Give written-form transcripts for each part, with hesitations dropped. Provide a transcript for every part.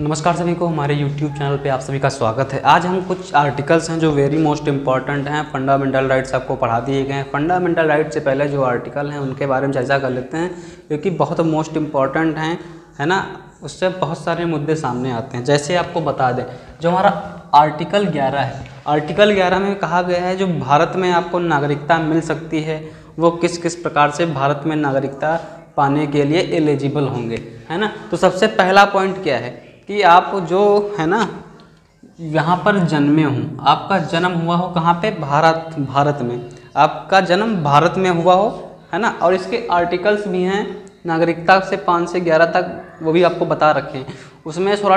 नमस्कार सभी को, हमारे YouTube चैनल पे आप सभी का स्वागत है। आज हम कुछ आर्टिकल्स हैं जो वेरी मोस्ट इम्पॉर्टेंट हैं। फंडामेंटल राइट्स आपको पढ़ा दिए गए हैं। फंडामेंटल राइट से पहले जो आर्टिकल हैं उनके बारे में चर्चा कर लेते हैं, क्योंकि बहुत मोस्ट इम्पॉर्टेंट हैं, है ना। उससे बहुत सारे मुद्दे सामने आते हैं। जैसे आपको बता दें, जो हमारा आर्टिकल 11 है, आर्टिकल 11 में कहा गया है जो भारत में आपको नागरिकता मिल सकती है वो किस किस प्रकार से भारत में नागरिकता पाने के लिए एलिजिबल होंगे, है ना। तो सबसे पहला पॉइंट क्या है कि आप जो है ना यहाँ पर जन्मे हूँ, आपका जन्म हुआ हो कहाँ पे, भारत में, आपका जन्म भारत में हुआ हो, है ना। और इसके आर्टिकल्स भी हैं नागरिकता से 5 से 11 तक, वो भी आपको बता रखे हैं। उसमें थोड़ा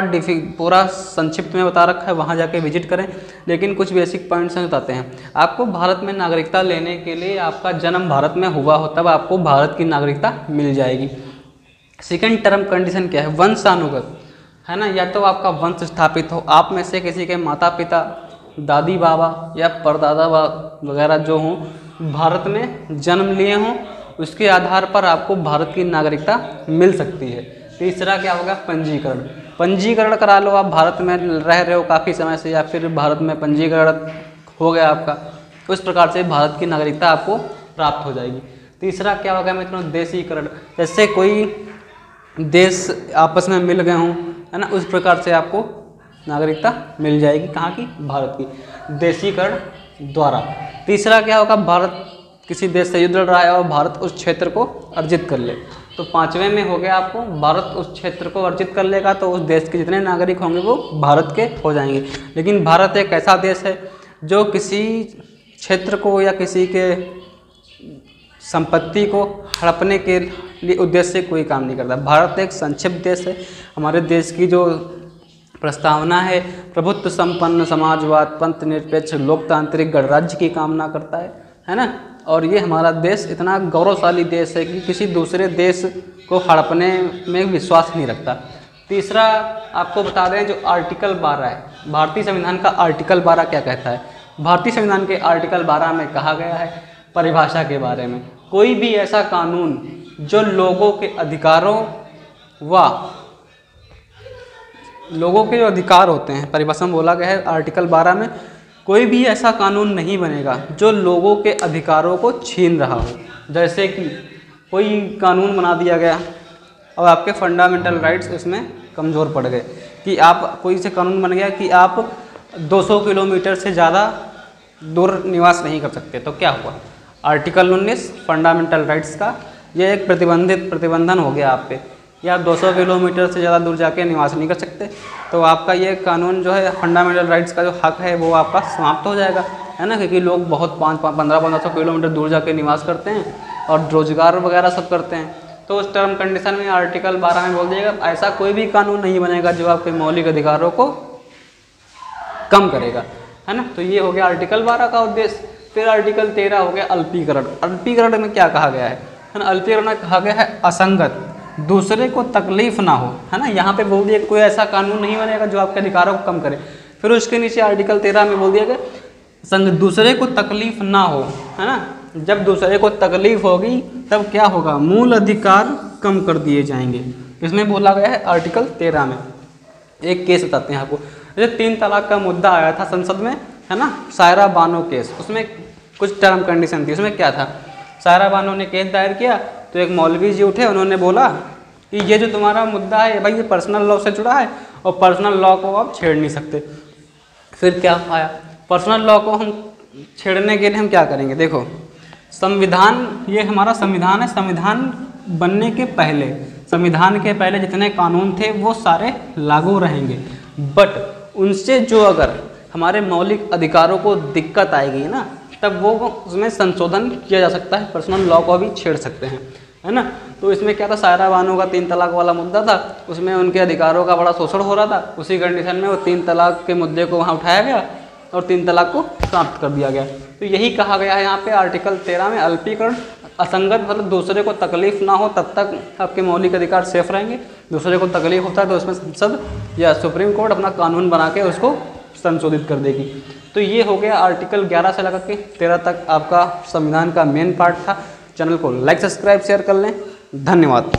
पूरा संक्षिप्त में बता रखा है, वहाँ जाके विजिट करें। लेकिन कुछ बेसिक पॉइंट्स बताते हैं आपको। भारत में नागरिकता लेने के लिए आपका जन्म भारत में हुआ हो तब आपको भारत की नागरिकता मिल जाएगी। सेकेंड टर्म कंडीशन क्या है, वंशानुगत, है ना। या तो आपका वंश स्थापित हो, आप में से किसी के माता पिता, दादी बाबा या परदादा वगैरह जो हों भारत में जन्म लिए हों, उसके आधार पर आपको भारत की नागरिकता मिल सकती है। तीसरा क्या होगा, पंजीकरण। पंजीकरण करा लो, आप भारत में रह रहे हो काफ़ी समय से, या फिर भारत में पंजीकरण हो गया आपका, उस प्रकार से भारत की नागरिकता आपको प्राप्त हो जाएगी। तीसरा क्या होगा मित्रों, देशीकरण। जैसे कोई देश आपस में मिल गए हों, है ना, उस प्रकार से आपको नागरिकता मिल जाएगी। कहाँ की, भारत की, देशीकरण द्वारा। तीसरा क्या होगा, भारत किसी देश से युद्ध लड़ रहा है और भारत उस क्षेत्र को अर्जित कर ले, तो पांचवें में हो गया आपको भारत उस क्षेत्र को अर्जित कर लेगा तो उस देश के जितने नागरिक होंगे वो भारत के हो जाएंगे। लेकिन भारत एक ऐसा देश है जो किसी क्षेत्र को या किसी के संपत्ति को हड़पने के लिए उद्देश्य से कोई काम नहीं करता। भारत एक संक्षिप्त देश है। हमारे देश की जो प्रस्तावना है, प्रभुत्व संपन्न समाजवाद, पंथ निरपेक्ष लोकतांत्रिक गणराज्य की कामना करता है ना। और ये हमारा देश इतना गौरवशाली देश है कि किसी दूसरे देश को हड़पने में विश्वास नहीं रखता। तीसरा आपको बता दें, जो आर्टिकल 12 है, भारतीय संविधान का आर्टिकल 12 क्या कहता है। भारतीय संविधान के आर्टिकल 12 में कहा गया है परिभाषा के बारे में, कोई भी ऐसा कानून जो लोगों के अधिकारों व लोगों के जो अधिकार होते हैं, परिभाषा में बोला गया है आर्टिकल 12 में, कोई भी ऐसा कानून नहीं बनेगा जो लोगों के अधिकारों को छीन रहा हो। जैसे कि कोई कानून बना दिया गया और आपके फंडामेंटल राइट्स उसमें कमज़ोर पड़ गए, कि आप कोई से कानून बन गया कि आप 200 किलोमीटर से ज़्यादा दूर निवास नहीं कर सकते, तो क्या हुआ, आर्टिकल 19 फंडामेंटल राइट्स का ये एक प्रतिबंधन हो गया आप पे, कि आप 200 किलोमीटर से ज़्यादा दूर जाके निवास नहीं कर सकते, तो आपका ये कानून जो है फंडामेंटल राइट्स का जो हक है वो आपका समाप्त हो जाएगा, है ना। क्योंकि लोग बहुत 1500 किलोमीटर दूर जाके निवास करते हैं और रोजगार वगैरह सब करते हैं। तो उस टर्म कंडीशन में आर्टिकल 12 में बोल दिएगा ऐसा कोई भी कानून नहीं बनेगा जो आपके मौलिक अधिकारों को कम करेगा, है ना। तो ये हो गया आर्टिकल 12 का उद्देश्य। फिर आर्टिकल 13 हो गया अल्पीकरण। अल्पीकरण में क्या कहा गया है ना, अल्पीकरण में कहा गया है असंगत, दूसरे को तकलीफ ना हो, है ना। यहाँ पे बोल दिया कोई ऐसा कानून नहीं बनेगा जो आपके अधिकारों को कम करे। फिर उसके नीचे आर्टिकल 13 में बोल दिया गया दूसरे को तकलीफ ना हो, है ना। जब दूसरे को तकलीफ होगी तब क्या होगा, मूल अधिकार कम कर दिए जाएंगे। इसमें बोला गया है आर्टिकल 13 में। एक केस बताते हैं आपको, जैसे 3 तलाक का मुद्दा आया था संसद में, है ना, सायरा बानो केस। उसमें कुछ टर्म कंडीशन थी। उसमें क्या था, सायरा बानो ने केस दायर किया तो एक मौलवी जी उठे, उन्होंने बोला कि ये जो तुम्हारा मुद्दा है भाई ये पर्सनल लॉ से जुड़ा है और पर्सनल लॉ को आप छेड़ नहीं सकते। फिर क्या आया, पर्सनल लॉ को हम छेड़ने के लिए हम क्या करेंगे, देखो संविधान, ये हमारा संविधान है, संविधान बनने के पहले, संविधान के पहले जितने कानून थे वो सारे लागू रहेंगे, बट उनसे जो अगर हमारे मौलिक अधिकारों को दिक्कत आएगी ना, तब वो उसमें संशोधन किया जा सकता है, पर्सनल लॉ को भी छेड़ सकते हैं, है ना। तो इसमें क्या था, सायरा बानो का 3 तलाक वाला मुद्दा था, उसमें उनके अधिकारों का बड़ा शोषण हो रहा था। उसी कंडीशन में वो 3 तलाक के मुद्दे को वहाँ उठाया गया और 3 तलाक को समाप्त कर दिया गया। तो यही कहा गया है यहाँ पे आर्टिकल 13 में, अल्पीकरण असंगत, मतलब दूसरे को तकलीफ ना हो तब तक आपके मौलिक अधिकार सेफ रहेंगे। दूसरे को तकलीफ होता है तो उसमें संसद या सुप्रीम कोर्ट अपना कानून बना के उसको संशोधित कर देगी। तो ये हो गया आर्टिकल 11 से लेकर के 13 तक आपका संविधान का मेन पार्ट था। चैनल को लाइक, सब्सक्राइब, शेयर कर लें। धन्यवाद।